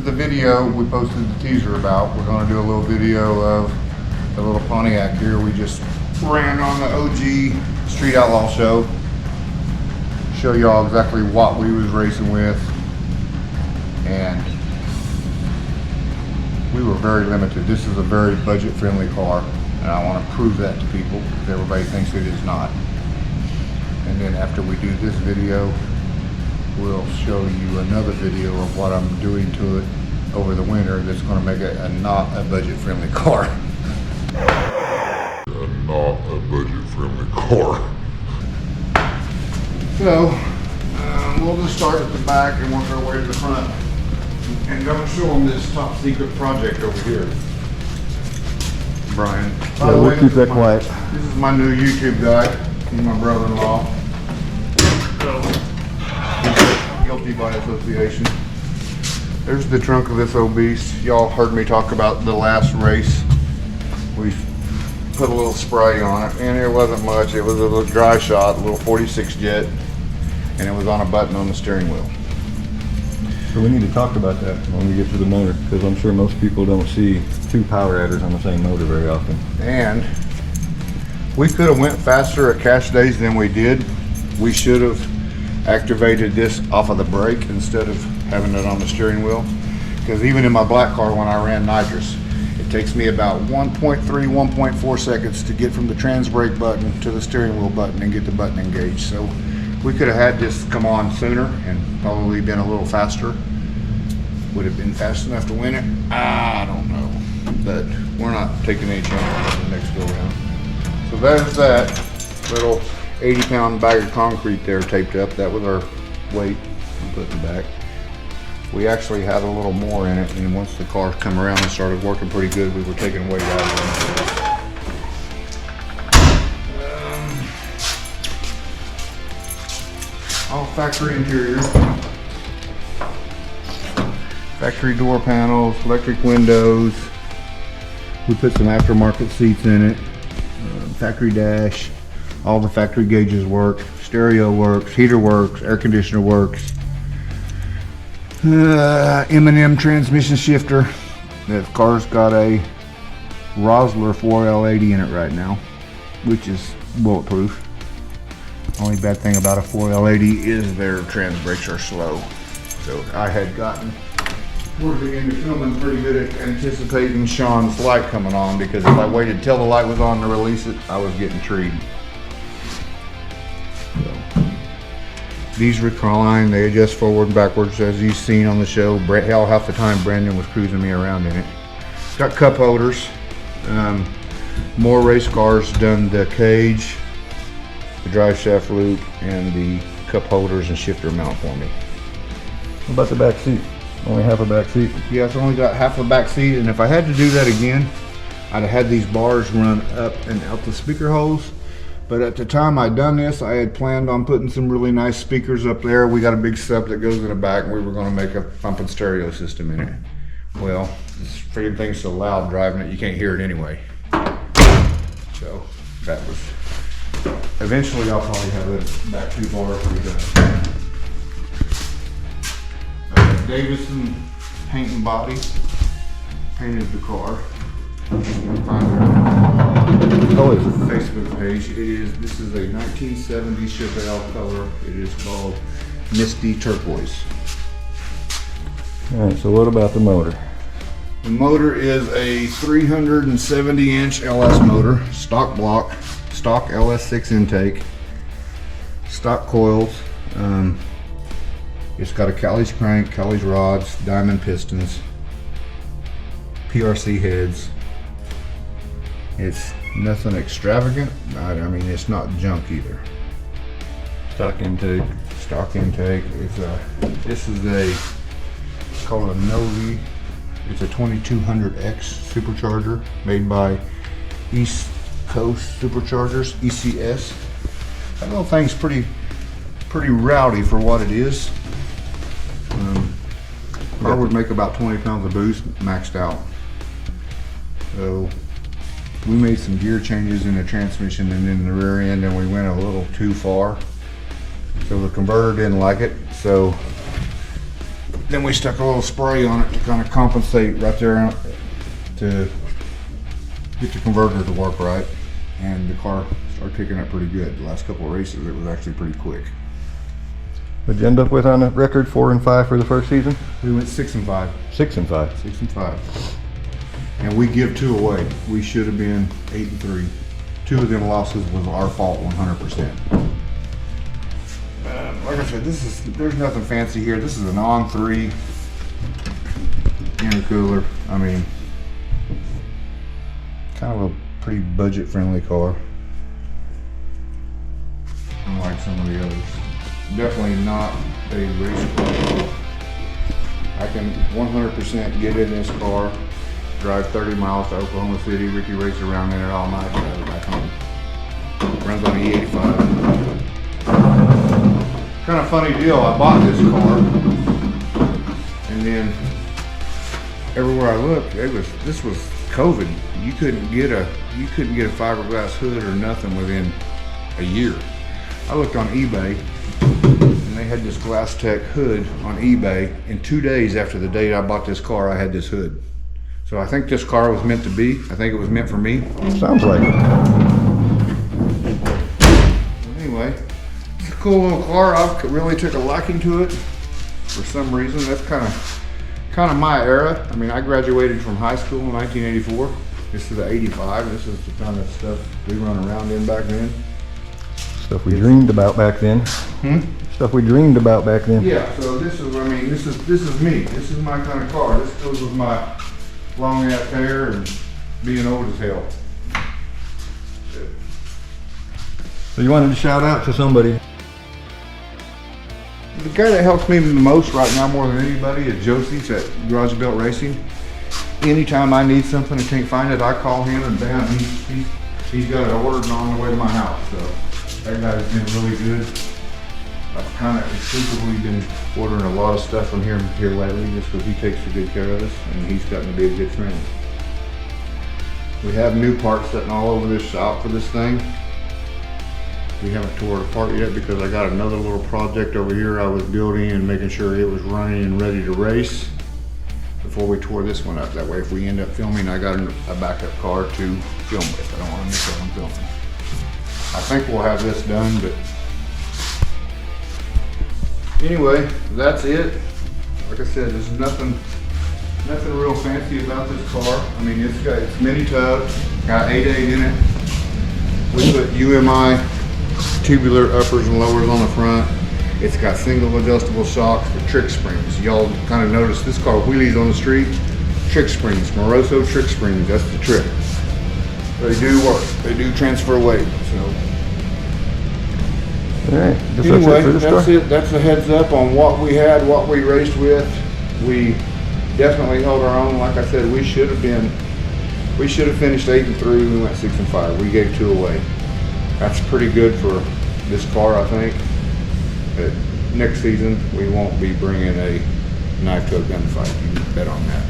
the video we posted the teaser about. We're going to do a little video of the little Pontiac here. We just ran on the OG Street Outlaw show. Show y'all exactly what we was racing with. And we were very limited. This is a very budget friendly car. And I want to prove that to people because everybody thinks it is not. And then after we do this video, we'll show you another video of what I'm doing to it over the winter that's going to make it not a budget friendly car. Not a budget friendly car. So, we'll just start at the back and work our way to the front. And I'm going to show them this top secret project over here. Brian. Yeah, we'll keep that quiet. This is my new YouTube guy. He's my brother-in-law. Guilty by association. There's the trunk of this old beast. Y'all heard me talk about the last race. We put a little spray on it, and it wasn't much. It was a little dry shot, a little 46 jet, and it was on a button on the steering wheel. So we need to talk about that when we get to the motor, because I'm sure most people don't see two power adders on the same motor very often. And we could have went faster at cash days than we did. We should have activated this off of the brake instead of having it on the steering wheel. Because even in my black car when I ran nitrous, it takes me about 1.3, 1.4 seconds to get from the trans brake button to the steering wheel button and get the button engaged. So we could have had this come on sooner and probably been a little faster. Would have been fast enough to win it? I don't know. But we're not taking any chances on the next go round. So there's that little 80-pound bag of concrete there taped up. That was our weight we put in the back. We actually had a little more in it, and once the car come around and started working pretty good, we were taking weight out of it. All factory interior. Factory door panels, electric windows. We put some aftermarket seats in it. Factory dash. All the factory gauges work. Stereo works, heater works, air conditioner works. M&M transmission shifter. The car's got a Rosler 4L80 in it right now, which is bulletproof. Only bad thing about a 4L80 is their trans brakes are slow. So I had gotten towards the end of filming pretty good at anticipating Sean's light coming on, because if I waited till the light was on to release it, I was getting treed. So, these recline, they adjust forward and backwards as you've seen on the show. Hell, half the time Brandon was cruising me around in it. Got cup holders. More race cars done the cage, the drive shaft loop, and the cup holders and shifter mount for me. What about the back seat? Only half a back seat? Yeah, it's only got half a back seat, and if I had to do that again, I'd have had these bars run up and out the speaker holes. But at the time I'd done this, I had planned on putting some really nice speakers up there. We got a big sub that goes in the back, and we were going to make a pumping stereo system in it. Well, this freaking thing's so loud driving it, you can't hear it anyway. So that was, eventually I'll probably have it back too far if we done. Davison paint and body painted the car. You can find it on the Facebook page. This is a 1970 Chevelle color. It is called Misty Turquoise. Alright, so what about the motor? The motor is a 370-inch LS motor, stock block, stock LS6 intake, stock coils. It's got a Callie's crank, Callie's rods, diamond pistons, PRC heads. It's nothing extravagant. I mean, it's not junk either. Stock intake. Stock intake. This is it's called a Novi. It's a 2200X supercharger made by East Coast Superchargers, ECS. That little thing's pretty rowdy for what it is. Car would make about 20 pounds of boost maxed out. So we made some gear changes in the transmission and in the rear end, and we went a little too far. So the converter didn't like it. So then we stuck a little spray on it to kind of compensate right there to get the converter to work right. And the car started picking up pretty good. The last couple of races, it was actually pretty quick. What'd you end up with on the record? 4 and 5 for the first season? We went 6 and 5. 6 and 5. 6 and 5. And we give 2 away. We should have been 8 and 3. 2 of them losses was our fault 100%. Like I said, there's nothing fancy here. This is an on-3 intercooler. I mean, kind of a pretty budget-friendly car. Unlike some of the others. Definitely not a race car. I can 100% get in this car, drive 30 miles to Oklahoma City. Ricky races around in it all night, drive it back home. Runs on E85. Kind of funny deal. I bought this car, and then everywhere I looked, this was COVID. You couldn't get a fiberglass hood or nothing within a year. I looked on eBay, and they had this Glass Tech hood on eBay. In 2 days after the date I bought this car, I had this hood. So I think this car was meant to be. I think it was meant for me. Sounds like it. Anyway, it's a cool little car. I really took a liking to it for some reason. That's kind of my era. I mean, I graduated from high school in 1984. This is the 85. This is the kind of stuff we run around in back then. Stuff we dreamed about back then. Stuff we dreamed about back then. Yeah, so this is me. This is my kind of car. This goes with my long ass hair and being old as hell. So you wanted to shout out to somebody. The guy that helps me the most right now more than anybody is Josie's at Garage Built Racing. Anytime I need something and can't find it, I call him and bam, he's got it ordered and on the way to my house. So that guy's been really good. I've kind of exclusively been ordering a lot of stuff from here lately just because he takes so good care of us and he's gotten to be a good friend. We have new parts sitting all over this shop for this thing. We haven't tore it apart yet because I got another little project over here I was building and making sure it was running and ready to race before we tore this one up. That way if we end up filming, I got a backup car to film with. I don't want to miss out on filming. I think we'll have this done, but anyway, that's it. Like I said, there's nothing real fancy about this car. I mean, it's mini tub, got 8.8 in it. We put UMI tubular uppers and lowers on the front. It's got single adjustable shocks for trick springs. Y'all kind of notice this car wheelies on the street. Trick springs, Moroso trick springs, that's the trick. They do work, they do transfer weight, so. All right. Anyway, that's it. That's a heads up on what we had, what we raced with. We definitely held our own. Like I said, we should have finished 8 and 3. We went 6 and 5. We gave 2 away. That's pretty good for this car, I think. But next season, we won't be bringing a knife to a gunfight. You can bet on that.